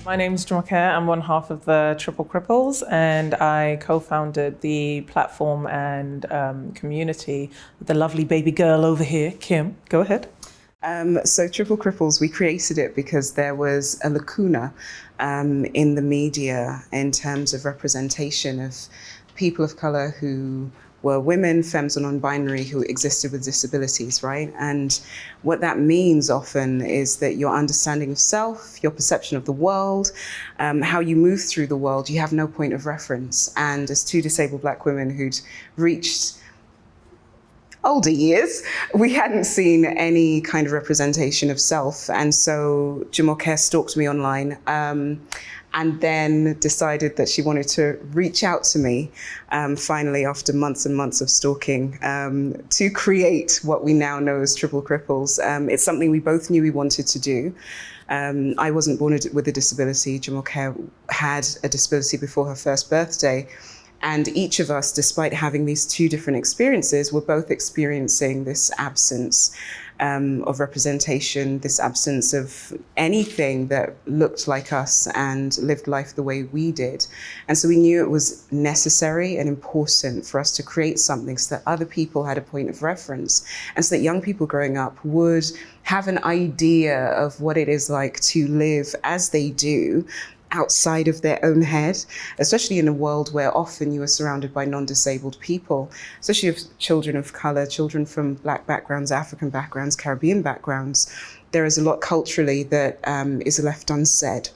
My name's Jumoke. I'm one half of the Triple Cripples, and I co-founded the platform and community with the lovely baby girl over here, Kim. Go ahead. So Triple Cripples, we created it because there was a lacuna in the media in terms of representation of people of color who were women, femmes, or non-binary who existed with disabilities, right? And what that means often is that your understanding of self, your perception of the world, how you move through the world, you have no point of reference. And as two disabled Black women who'd reached older years, we hadn't seen any kind of representation of self. And so Jumoke stalked me online and then decided that she wanted to reach out to me finally after months and months of stalking to create what we now know as Triple Cripples. It's something we both knew we wanted to do. I wasn't born with a disability. Jumoke had a disability before her first birthday. And each of us, despite having these two different experiences, were both experiencing this absence of representation, this absence of anything that looked like us and lived life the way we did. And so we knew it was necessary and important for us to create something so that other people had a point of reference, and so that young people growing up would have an idea of what it is like to live as they do outside of their own head, especially in a world where often you are surrounded by non-disabled people, especially of children of color, children from Black backgrounds, African backgrounds, Caribbean backgrounds. There is a lot culturally that is left unsaid.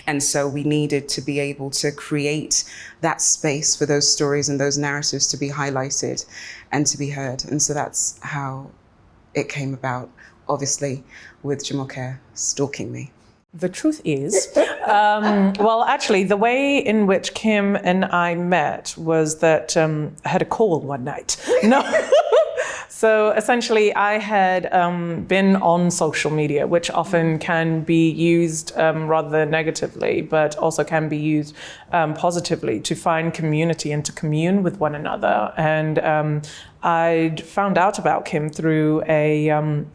And so we needed to be able to create that space for those stories and those narratives to be highlighted and to be heard. And so that's how it came about, obviously, with Jumoke stalking me. The truth is, well, actually, the way in which Kim and I met was that I had a call one night. No. So essentially, I had been on social media, which often can be used rather negatively, but also can be used positively to find community and to commune with one another. And I'd found out about Kim through a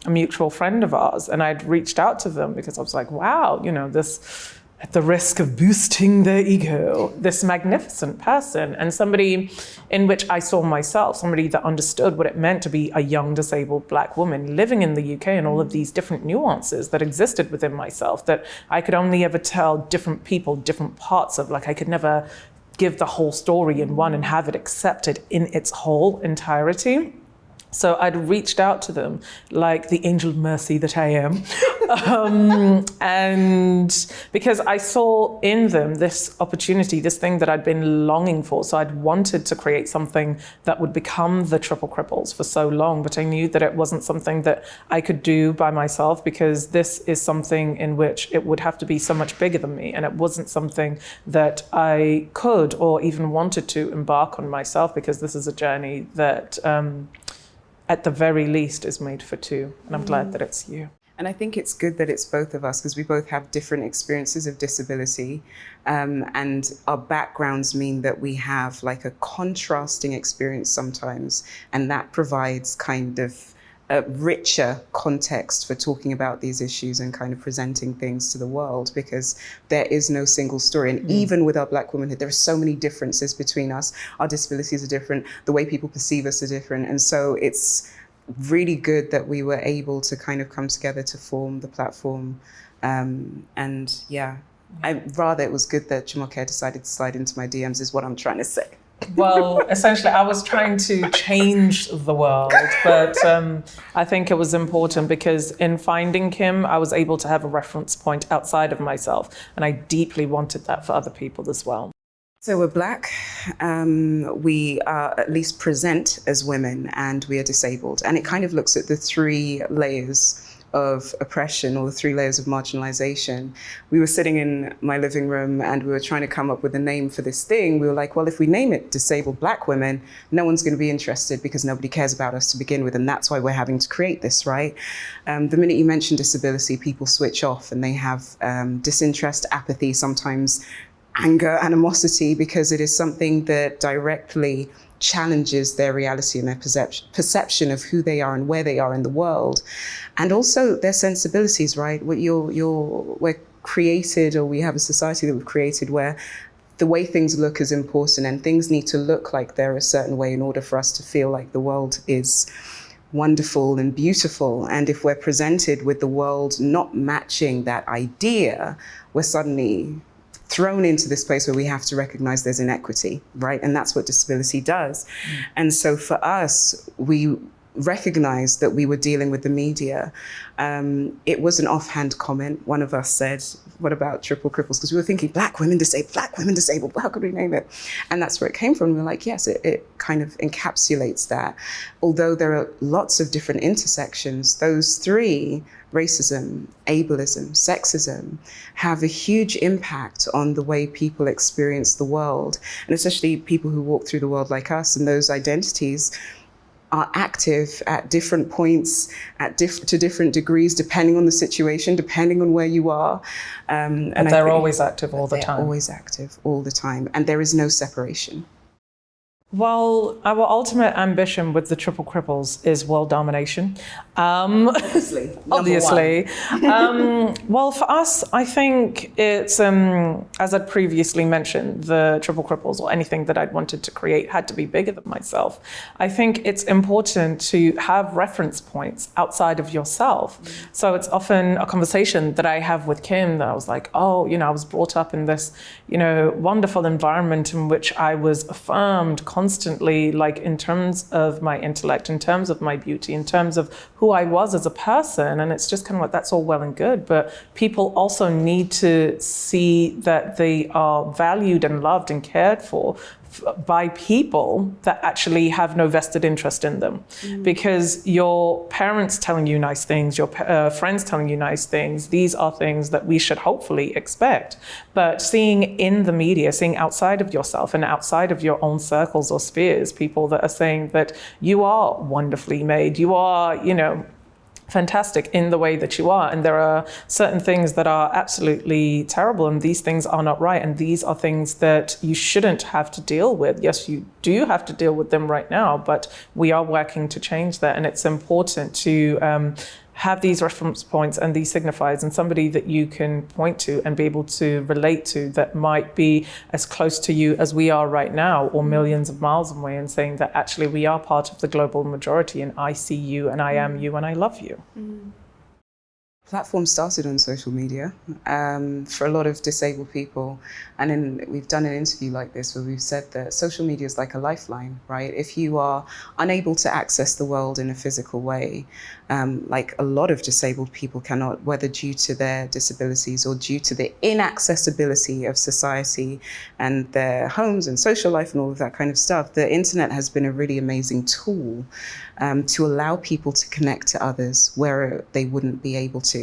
mutual friend of ours, and I'd reached out to them because I was like, wow, you know, this, at the risk of boosting their ego, this magnificent person, and somebody in which I saw myself, somebody that understood what it meant to be a young disabled Black woman living in the UK, and all of these different nuances that existed within myself that I could only ever tell different people, different parts of, like I could never give the whole story in one and have it accepted in its whole entirety. So I'd reached out to them like the angel of mercy that I am. And because I saw in them this opportunity, this thing that I'd been longing for. So I'd wanted to create something that would become the Triple Cripples for so long, but I knew that it wasn't something that I could do by myself, because this is something in which it would have to be so much bigger than me. And it wasn't something that I could or even wanted to embark on myself, because this is a journey that at the very least is made for two. And I'm glad that it's you. And I think it's good that it's both of us, because we both have different experiences of disability. And our backgrounds mean that we have like a contrasting experience sometimes. And that provides kind of a richer context for talking about these issues and kind of presenting things to the world, because there is no single story. And even with our Black womanhood, there are so many differences between us. Our disabilities are different, the way people perceive us are different. And so it's really good that we were able to kind of come together to form the platform. And yeah, rather it was good that Jumoke decided to slide into my DMs, is what I'm trying to say. Well, essentially, I was trying to change the world, but I think it was important because in finding Kim, I was able to have a reference point outside of myself, and I deeply wanted that for other people as well. So we're Black, we are at least present as women, and we are disabled. And it kind of looks at the three layers of oppression, or the three layers of marginalization. We were sitting in my living room and we were trying to come up with a name for this thing. We were like, well, if we name it Disabled Black Women, no one's going to be interested because nobody cares about us to begin with. And that's why we're having to create this, right? The minute you mention disability, people switch off and they have disinterest, apathy, sometimes anger, animosity, because it is something that directly challenges their reality and their perception of who they are and where they are in the world, and also their sensibilities, right? We're created, or we have a society that we've created where the way things look is important, and things need to look like they're a certain way in order for us to feel like the world is wonderful and beautiful. And if we're presented with the world not matching that idea, we're suddenly thrown into this place where we have to recognize there's inequity, right? And that's what disability does. And so for us, we recognized that we were dealing with the media. It was an offhand comment. One of us said, what about triple cripples? Because we were thinking black women disabled, how could we name it? And that's where it came from. We were like, yes, it kind of encapsulates that. Although there are lots of different intersections, those three, racism, ableism, sexism, have a huge impact on the way people experience the world. And especially people who walk through the world like us, and those identities are active at different points, to different degrees, depending on the situation, depending on where you are. And they're always active all the time. They're always active all the time. And there is no separation. Well, our ultimate ambition with the Triple Cripples is world domination. Obviously. Well, for us, I think it's, as I'd previously mentioned, the Triple Cripples or anything that I'd wanted to create had to be bigger than myself. I think it's important to have reference points outside of yourself. So it's often a conversation that I have with Kim that I was like, oh, I was brought up in this, wonderful environment in which I was affirmed constantly, like in terms of my intellect, in terms of my beauty, in terms of who I was as a person. And it's just kind of like, that's all well and good, but people also need to see that they are valued and loved and cared for by people that actually have no vested interest in them. Because your parents telling you nice things, your friends telling you nice things, these are things that we should hopefully expect. But seeing in the media, seeing outside of yourself and outside of your own circles or spheres, people that are saying that you are wonderfully made, you are, fantastic in the way that you are, and there are certain things that are absolutely terrible, and these things are not right, and these are things that you shouldn't have to deal with. Yes, you do have to deal with them right now, but we are working to change that, and it's important to have these reference points and these signifiers and somebody that you can point to and be able to relate to that might be as close to you as we are right now, or millions of miles away, and saying that actually we are part of the global majority, and I see you and I am you and I love you. Platform started on social media for a lot of disabled people. And we've done an interview like this where we've said that social media is like a lifeline, right? If you are unable to access the world in a physical way, like a lot of disabled people cannot, whether due to their disabilities or due to the inaccessibility of society and their homes and social life and all of that kind of stuff, the internet has been a really amazing tool to allow people to connect to others where they wouldn't be able to.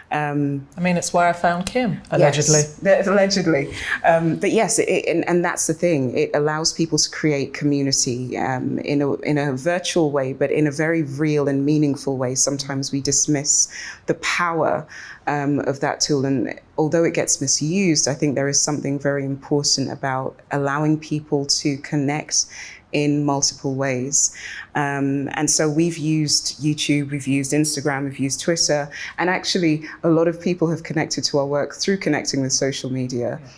It's where I found Kim, allegedly. Yes, allegedly. But yes, and that's the thing. It allows people to create community in a virtual way, but in a very real and meaningful way. Sometimes we dismiss the power of that tool. And although it gets misused, I think there is something very important about allowing people to connect in multiple ways. And so we've used YouTube, we've used Instagram, we've used Twitter, and actually a lot of people have connected to our work through connecting with social media. Yeah.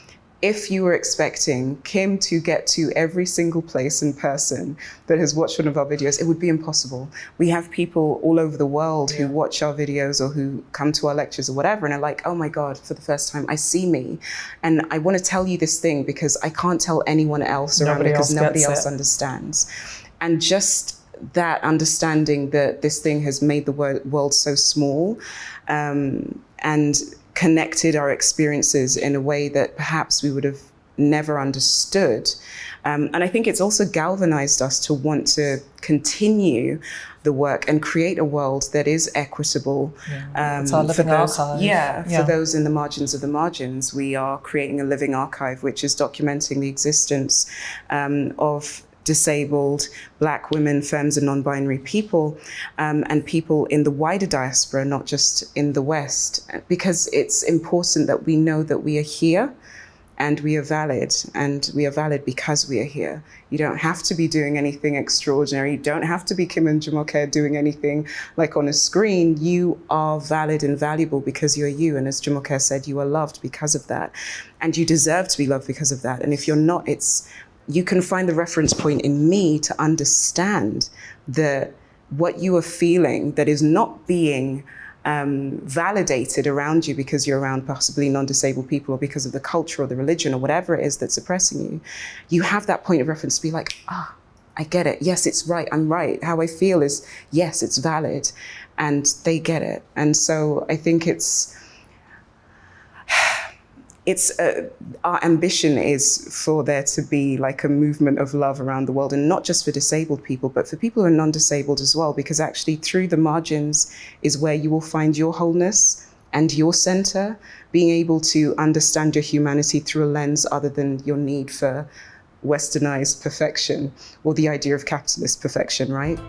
If you were expecting Kim to get to every single place in person that has watched one of our videos, it would be impossible. We have people all over the world who watch our videos or who come to our lectures or whatever and are like, oh my God, for the first time, I see me. And I want to tell you this thing because I can't tell anyone else around me because nobody else understands. And just that understanding that this thing has made the world so small and connected our experiences in a way that perhaps we would have never understood. And I think it's also galvanized us to want to continue the work and create a world that is equitable. It's our living archive. For those in the margins of the margins. We are creating a living archive, which is documenting the existence of disabled Black women, femmes and non-binary people, and people in the wider diaspora, not just in the West, because it's important that we know that we are here and we are valid, and we are valid because we are here. You don't have to be doing anything extraordinary. You don't have to be Kim and Jumoke doing anything like on a screen. You are valid and valuable because you're you. And as Jumoke said, you are loved because of that. And you deserve to be loved because of that. And if you're not, you can find the reference point in me to understand that what you are feeling that is not being validated around you because you're around possibly non-disabled people, or because of the culture or the religion or whatever it is that's oppressing you, you have that point of reference to be like, I get it. Yes, it's right. I'm right. How I feel is, yes, it's valid. And they get it. And so I think our ambition is for there to be like a movement of love around the world, and not just for disabled people, but for people who are non-disabled as well, because actually through the margins is where you will find your wholeness and your center, being able to understand your humanity through a lens other than your need for westernized perfection or the idea of capitalist perfection, right?